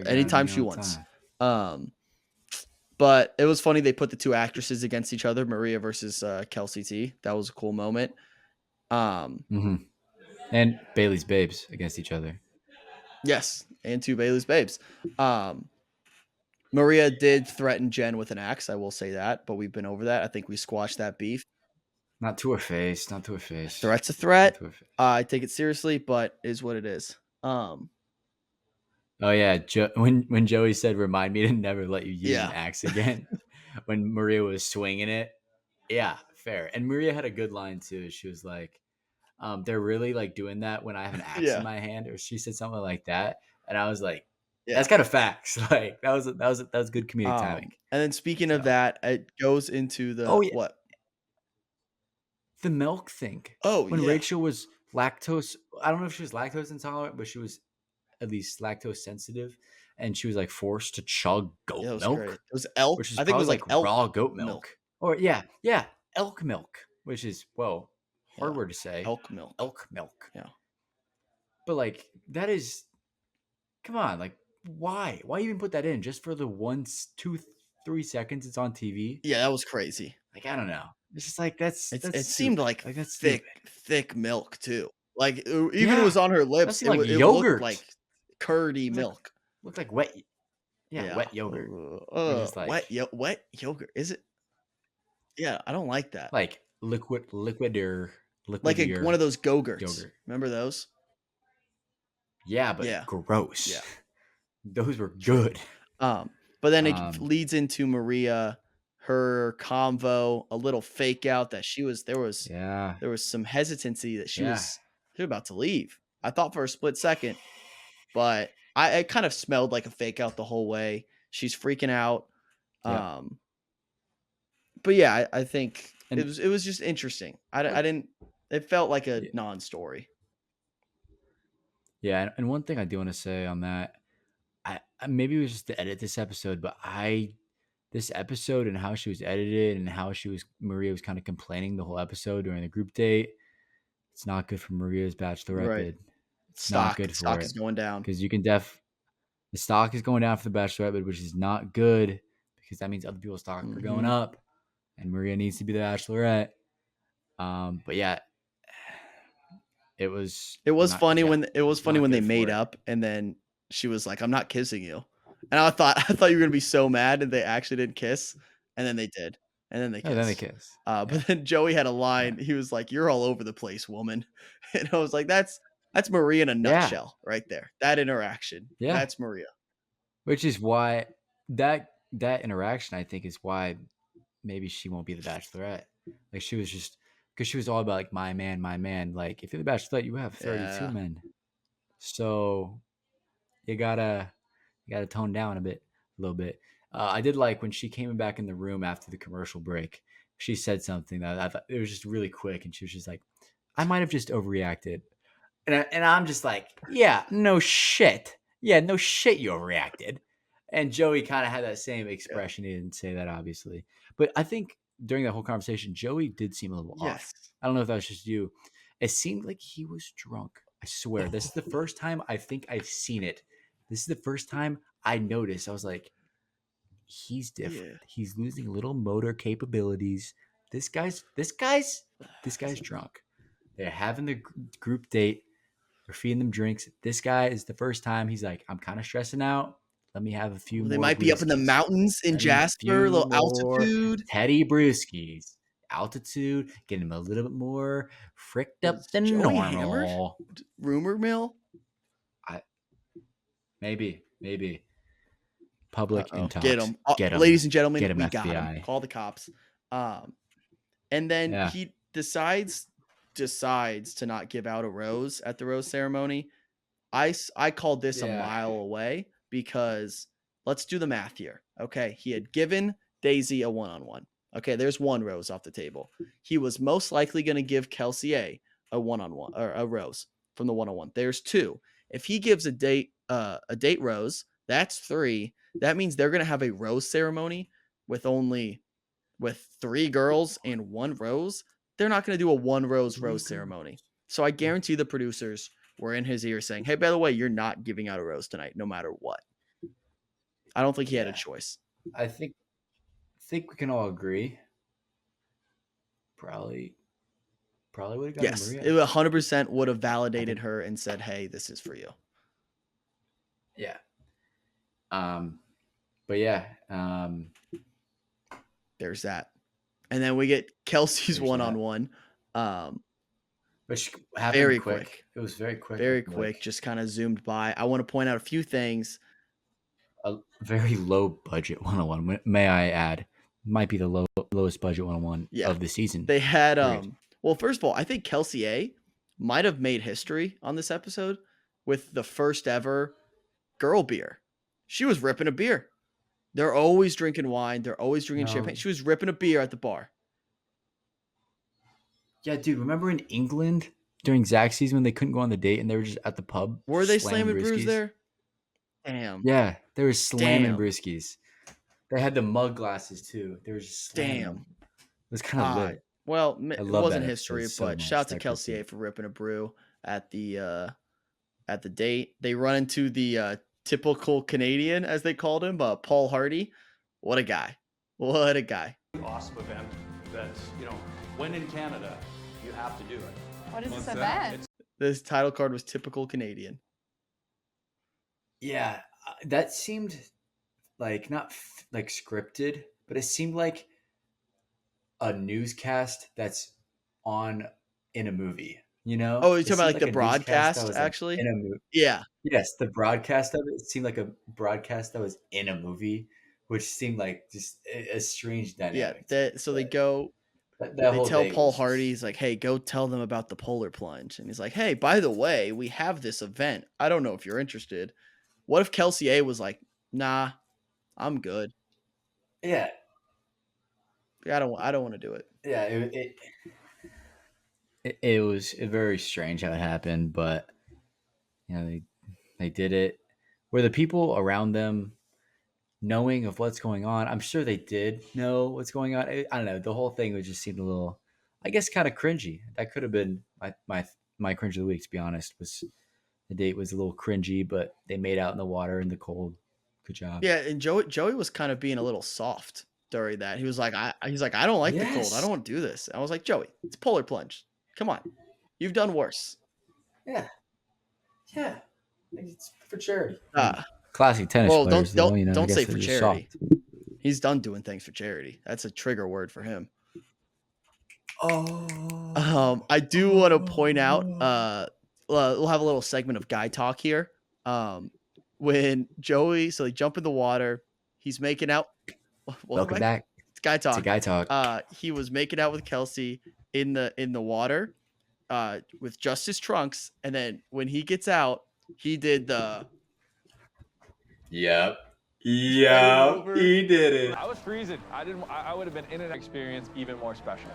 Anytime she wants. But it was funny they put the 2 actresses against each other, Maria versus Kelsey T. That was a cool moment. And Bailey's babes against each other. Yes, and 2 Bailey's babes. Maria did threaten Jen with an axe, I will say that, but we've been over that. I think we squashed that beef. Not to her face. Not to her face. Threat's a threat. Not to her face. I take it seriously, but it is what it is. Oh yeah, when Joey said, "Remind me to never let you use an axe again," when Maria was swinging it. Yeah, fair. And Maria had a good line too. She was like, "They're really like doing that when I have an axe in my hand," or she said something like that, and I was like, "That's kind of facts." Like that was good comedic timing. And then speaking of that, it goes into the what? The milk thing. Oh, when yeah. Rachel was lactose, I don't know if she was lactose intolerant, but she was at least lactose sensitive, and she was like forced to chug goat milk. Great. It was elk. Which is I think it was like elk raw goat milk. Or yeah, elk milk, which is hard word to say. Elk milk. Elk milk. Yeah. But like that is, come on, like why? Why even put that in just for the 2, 3 seconds it's on TV? Yeah, that was crazy. Like, I don't know. It's just like that's It seemed stupid. like That's thick, stupid. thick milk too. Like even it Yeah, was on her that lips. seemed like It looked yogurt. like curdy Looked like milk. looked like wet. Yeah, wet yogurt. Just like wet yogurt. Is it? Yeah, I don't like that. like liquidier Like one of those Go-Gurts. yogurt. Remember those? Yeah, but Yeah. gross. Yeah. Those were good. But then it leads into Maria, her convo, a little fake out that there was some hesitancy that she was about to leave. I thought for a split second, but it kind of smelled like a fake out the whole way. She's freaking out. Yep. But yeah, I think it was just interesting. It felt like a non-story. Yeah, and one thing I do want to say on that, I maybe it was just to edit this episode, but this episode and how she was edited and how Maria was kind of complaining the whole episode during the group date. It's not good for Maria's bachelorette Right. bid. It's not good for stock it. is going down because you can the stock is going down for the bachelorette bid, which is not good because that means other people's stock are going up, and Maria needs to be the bachelorette. But yeah, it was funny when they made up, and then she was like, "I'm not kissing you," and I thought you were gonna be so mad, and they actually didn't kiss, and then they did, and then they kissed. But then Joey had a line. He was like, "You're all over the place, woman," and I was like, "That's Maria in a nutshell, right there. That interaction, that's Maria." Which is why that interaction, I think, is why maybe she won't be the bachelorette. Like she was just because she was all about like my man. Like if you're the bachelorette, you have 32 men, so you gotta tone down a little bit. I did like when she came back in the room after the commercial break. She said something that I thought it was just really quick, and she was just like, "I might have just overreacted," and I'm just like, "Yeah, no shit. Yeah, no shit, you overreacted." And Joey kind of had that same expression. He didn't say that, obviously, but I think during that whole conversation, Joey did seem a little off. I don't know if that was just you. It seemed like he was drunk. I swear, this is the first time I think I've seen it. This is the first time I noticed. I was like, he's different. Yeah. He's losing little motor capabilities. This guy's drunk. They're having the group date. They're feeding them drinks. This guy is the first time he's like, I'm kind of stressing out. Let me have a few. They might be up in the mountains in Jasper, a little altitude. Teddy Brewskis. Altitude, getting him a little bit more fricked up than Joey normal. Hammered? Rumor mill? Maybe. Public intox. Get him. Get him. Ladies and gentlemen, get him, we FBI. got him. Call the cops. And then he decides to not give out a rose at the rose ceremony. I called this a mile away because let's do the math here. Okay, he had given Daisy a one-on-one. Okay, there's one rose off the table. He was most likely going to give Kelsey a one-on-one or a rose from the one-on-one. There's two. If he gives a date rose, that's three. That means they're going to have a rose ceremony with 3 girls and 1 rose. They're not going to do a 1 rose ceremony. So I guarantee the producers were in his ear saying, "Hey, by the way, you're not giving out a rose tonight, no matter what." I don't think he had a choice. I think we can all agree. Probably would have gotten Yes, Maria. it 100% would have validated her and said, "Hey, this is for you." Yeah. But yeah. There's that, and then we get Kelsey's one-on-one. Which happened very quick. It was very quick. Very quick. Just kind of zoomed by. I want to point out a few things. A very low budget one-on-one, may I add. Might be the lowest budget one-on-one of the season. They had well, first of all, I think Kelsey A might have made history on this episode with the first ever girl beer. She was ripping a beer. They're always drinking wine. They're always drinking champagne. She was ripping a beer at the bar. Yeah, dude, remember in England during Zach's season when they couldn't go on the date and they were just at the pub? Were they slamming brews there? Damn. Yeah, they were slamming brewskis. They had the mug glasses too. They were just slamming them. It was kind of lit. Well, it wasn't history, so but shout out to Kelsey A for ripping a brew at the date. They run into the typical Canadian, as they called him, Paul Hardy. What a guy. What a guy. Awesome event that's, when in Canada, you have to do it. What is What's this that? event? This title card was typical Canadian. Yeah, that seemed like not like scripted, but it seemed like a newscast that's on in a movie. Oh, you're It talking about seemed like the a newscast that broadcast, was, actually? in a movie. Yeah. Yes, the broadcast of it seemed like a broadcast that was in a movie, which seemed like just a strange Yeah. dynamic. So they go, That they whole tell day Paul was Hardy, just- he's like, hey, go tell them about the polar plunge. And he's like, hey, by the way, we have this event. I don't know if you're interested. What if Kelsey A was like, nah, I'm good. yeah, I don't want to do it. yeah. It was very strange how it happened, but they did it. Were the people around them knowing of what's going on? I'm sure they did know what's going on. I don't know. The whole thing would just seemed a little, I guess, kind of cringy. That could have been my cringe of the week. To be honest, was the date was a little cringy, but they made out in the water in the cold. Good job. Yeah, and Joey was kind of being a little soft during that. He was like, I don't like the cold. I Yes. don't want to do this. I was like, Joey, it's polar plunge. Come on, you've done worse. Yeah. It's for charity. Uh, Classic tennis well, players. don't I don't guess say they're for just charity. soft. He's done doing things for charity. That's a trigger word for him. Oh. I do want to point out, we'll have a little segment of guy talk here. When Joey, so they jump in the water, he's making out. Welcome back. It's guy talk. It's a guy talk. He was making out with Kelsey in the water, with just his trunks, and then when he gets out, he did the. Yep. over. He did it. I was freezing. I would have been in an experience even more special.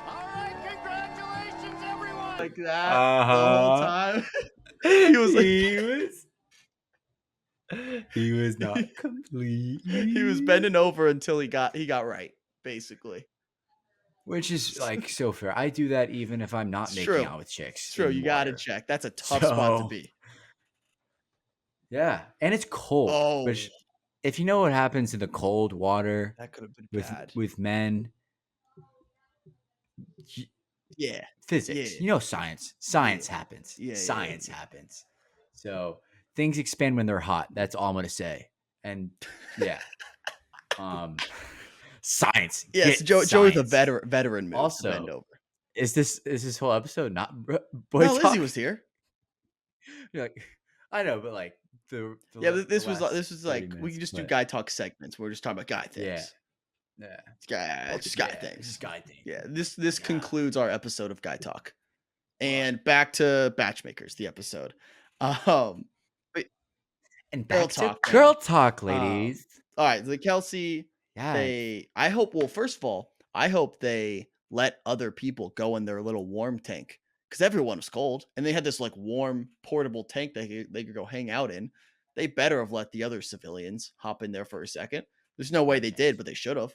All right, congratulations, everyone. Like that the whole time. He was like, he was not complete. he was bending over until he got right, basically. Which is like so fair. I do that even if I'm not It's making true. out with chicks. It's true. in You got to water. check. That's a tough spot to So- be. Yeah, and it's cold. Oh, Which, if you know what happens in the cold water that could have been with bad. with men, Yeah. physics. Yeah. Science. Science happens. Yeah, yeah, Science yeah. happens. So things expand when they're hot. That's all I'm gonna say. And yeah, science. Yes, Get Joey's a science. veteran move. Also, to bend over. Is this whole episode not boy No, talk? Lizzie was here. You're like, I know, but like the Yeah, the this was last this was 30 like we minutes, can just do but guy talk segments. We're just talking about guy things. yeah. It's just guy Yeah, things. it's just guy thing. Yeah, this Yeah. concludes our episode of Guy Talk, and back to BachMakers, the episode. Um, And Girl back talk, to man. girl talk, ladies. all right, the Kelsey. Yeah. I hope. Well, first of all, I hope they let other people go in their little warm tank because everyone was cold, and they had this like warm portable tank they could go hang out in. They better have let the other civilians hop in there for a second. There's no way they did, but they should have.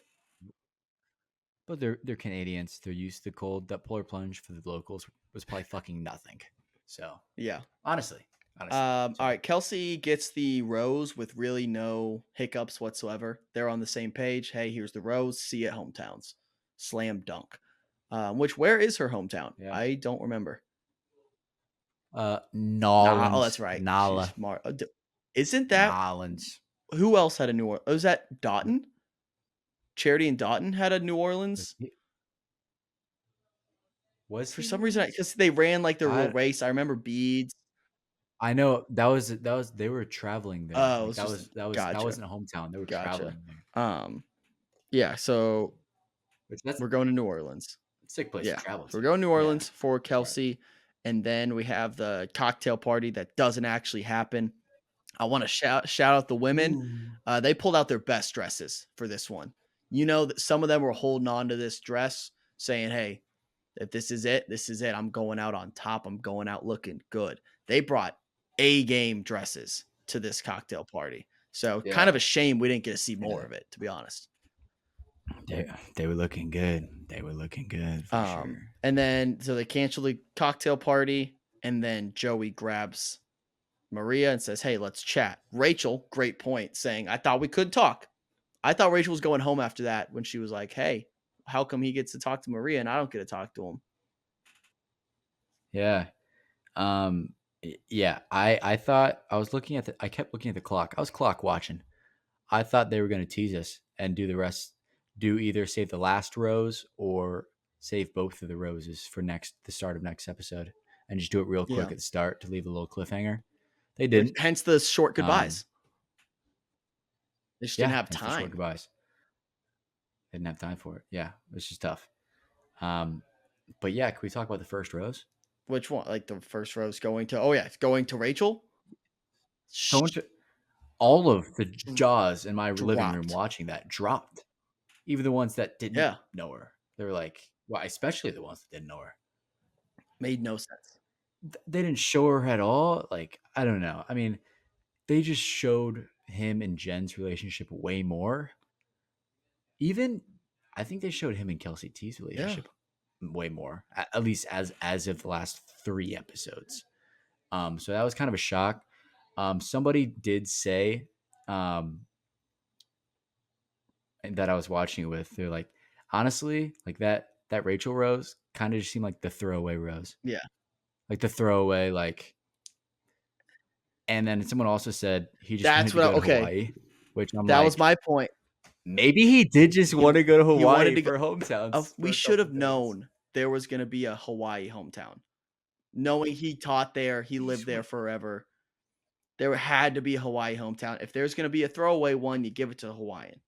But they're Canadians. They're used to the cold. That polar plunge for the locals was probably fucking nothing. So Yeah. honestly. All right. Kelsey gets the rose with really no hiccups whatsoever. They're on the same page. Hey, here's the rose. See you at hometowns. Slam dunk. Where is her hometown? Yeah. I don't remember. Nolans. Oh, that's right. Nala. She's isn't that Nolans. who else had a New Orleans? Was that Dotton? Charity and Dotton had a New Orleans. Was For he some New reason, Orleans? because they ran like their I- little race. I remember beads. I know that was they were traveling there. Oh, Like, that gotcha. wasn't a hometown. They were Gotcha. traveling there. Yeah. So Which that's we're going to New Orleans. a sick place Yeah, to travel. so we're to. going to New Yeah. Orleans for Kelsey, and then we have the cocktail party that doesn't actually happen. I want to shout out the women. They pulled out their best dresses for this one. You know that some of them were holding on to this dress, saying, "Hey, if this is it, this is it. I'm going out on top. I'm going out looking good." They brought A-game dresses to this cocktail party, so kind of a shame we didn't get to see more of it, to be honest. They were looking good. They were looking good for sure. And then so they cancel the cocktail party, and then Joey grabs Maria and says, hey, let's chat. Rachel, great point, saying, I thought we could talk. I thought Rachel was going home after that when she was like, hey, how come he gets to talk to Maria and I don't get to talk to him? Yeah. Yeah. I thought I kept looking at the clock. I was clock watching. I thought they were going to tease us and do the rest, do either save the last rose or save both of the roses for the start of next episode and just do it real quick at the start to leave a little cliffhanger. They didn't. Hence the short goodbyes. They just didn't have hence the time. short goodbyes. They didn't have time for it. Yeah, it's just tough. But yeah, can we talk about the first rose? Which one? Like the first rose going to Rachel? Going to all of the jaws in my living room Dropped. watching that dropped. Even the ones that didn't Yeah. know her. They were like, well, especially the ones that didn't know her. Made no sense. They didn't show her at all. Like, I don't know. I mean, they just showed him and Jen's relationship way more. Even, I think they showed him and Kelsey T's relationship way more, at least as of the last 3 episodes. So that was kind of a shock. Somebody did say, that I was watching with, they're like, honestly, like that Rachel rose kind of just seemed like the throwaway rose. Yeah. Like the throwaway, like. And then someone also said he just That's wanted to what go to Hawaii, which that was my point. Maybe he did just want to go to Hawaii wanted to for hometowns. We should have known there was going to be a Hawaii hometown. Knowing he taught there, he lived there forever. There had to be a Hawaii hometown. If there's going to be a throwaway one, you give it to a Hawaiian.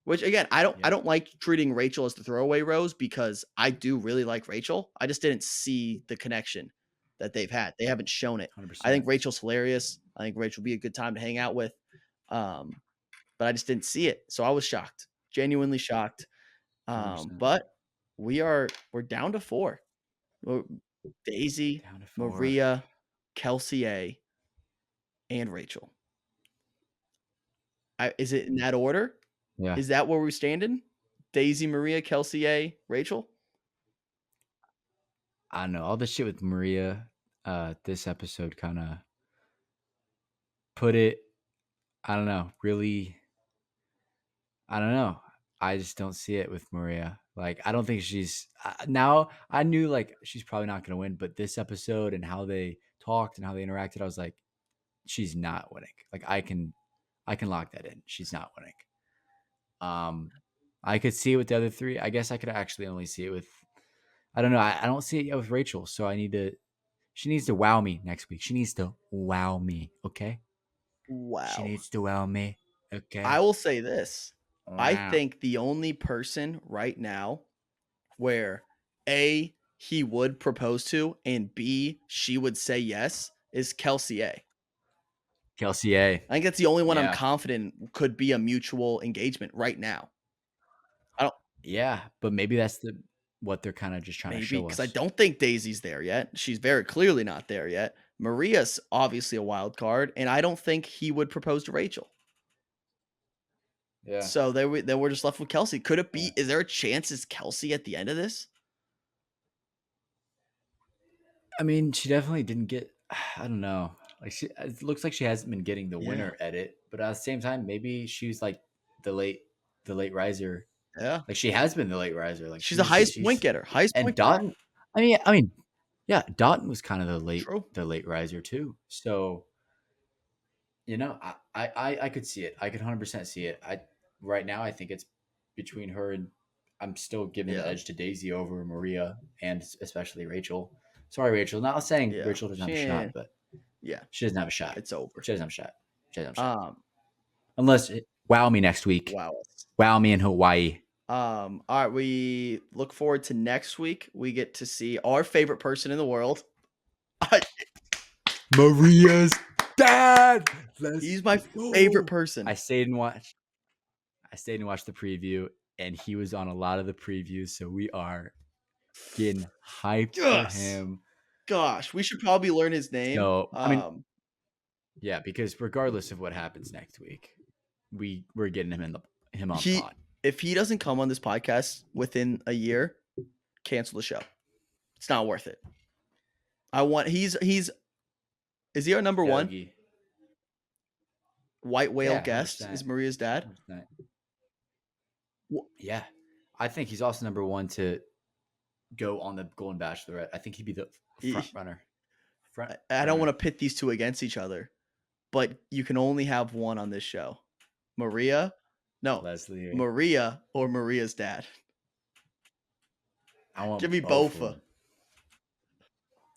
Which again, I don't like treating Rachel as the throwaway rose because I do really like Rachel. I just didn't see the connection that they've had. They haven't shown it. 100%. I think Rachel's hilarious. I think Rachel would be a good time to hang out with. But I just didn't see it. So I was shocked. Genuinely shocked. 100%. But we're down to 4. Daisy, Down to 4. Maria, Kelsey A, and Rachel. Is it in that order? Yeah. Is that where we're standing? Daisy, Maria, Kelsey A, Rachel? I don't know. All the shit with Maria, this episode kind of put it, I don't know, really, I don't know. I just don't see it with Maria. Like, I don't think she's, now I knew like she's probably not going to win, but this episode and how they talked and how they interacted, I was like, she's not winning. Like I can lock that in. She's not winning. I could see it with the other 3. I guess I could actually only see it with, I don't know. I don't see it yet with Rachel. So she needs to wow me next week. She needs to wow me. Okay. Wow. She needs to wow me. Okay. I will say this. Wow. I think the only person right now where A, he would propose to, and B, she would say yes, is Kelsey A. Kelsey A. I think that's the only one I'm Yeah. confident could be a mutual engagement right now. Yeah, but maybe that's what they're kind of just trying to show us. Because I don't think Daisy's there yet. She's very clearly not there yet. Maria's obviously a wild card, and I don't think he would propose to Rachel. Yeah. So then we're just left with Kelsey. Could it be? Is there a chance it's Kelsey at the end of this? I mean, she definitely didn't get. I don't know. Like it looks like she hasn't been getting the winner edit, but at the same time, maybe she's like the late riser. Yeah, like she has been the late riser. Like she's the highest point getter. And Dotton. I mean, yeah, Dotton was kind of the late riser too. So, I could see it. I could 100% see it. Right now, I think it's between her and I'm still giving the edge to Daisy over Maria and especially Rachel. Sorry, Rachel. Not saying Rachel doesn't have a shot, but she doesn't have a shot. It's over. She doesn't have a shot. Unless wow me next week. Wow me in Hawaii. All right, we look forward to next week. We get to see our favorite person in the world. Maria's dad. He's my favorite person. I stayed and watched the preview, and he was on a lot of the previews, so we are getting hyped for him. Gosh, we should probably learn his name. So, I mean, yeah, because regardless of what happens next week, we're getting him on pod. If he doesn't come on this podcast within a year, cancel the show. It's not worth it. He's Is he our number one? Yogi. White whale Yeah, guest 100%. is Maria's dad. 100%. Yeah, I think he's also number one to go on the Golden Bachelorette. I think he'd be the front runner. I don't want to pit these two against each other, but you can only have one on this show. Maria, no, Leslie. Maria or Maria's dad. I want Give me both both. of them.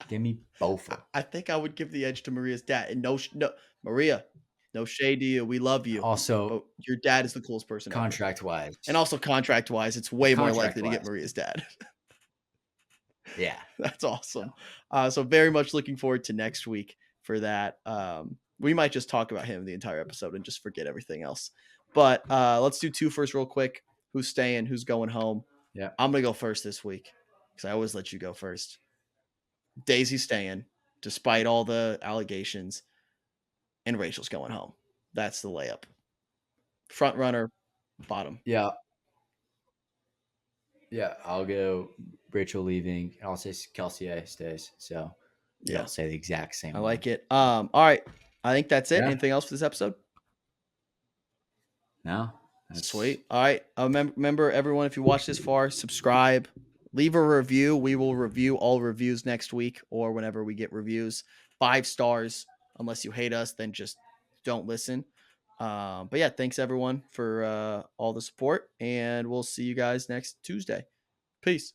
Give me both. I think I would give the edge to Maria's dad. And no, Maria, no shade to you. We love you. Also, but your dad is the coolest person ever. contract wise, and also contract wise, it's way more likely to get Contract-wise. Maria's dad. yeah, That's awesome. So very much looking forward to next week for that. We might just talk about him the entire episode and just forget everything else. But let's do 2 first real quick. Who's staying? Who's going home? Yeah. I'm going to go first this week because I always let you go first. Daisy's staying despite all the allegations, and Rachel's going home. That's the layup. Front runner, bottom. Yeah. I'll go Rachel leaving, and I'll say Kelsey stays. So Yeah. I'll say the exact same. I like it. All right. I think that's it. Yeah. Anything else for this episode? No. Sweet. All right. Remember, everyone, if you watch this far, subscribe, leave a review. We will review all reviews next week or whenever we get reviews. 5 stars. Unless you hate us, then just don't listen. But yeah, thanks everyone for all the support, and we'll see you guys next Tuesday. Peace.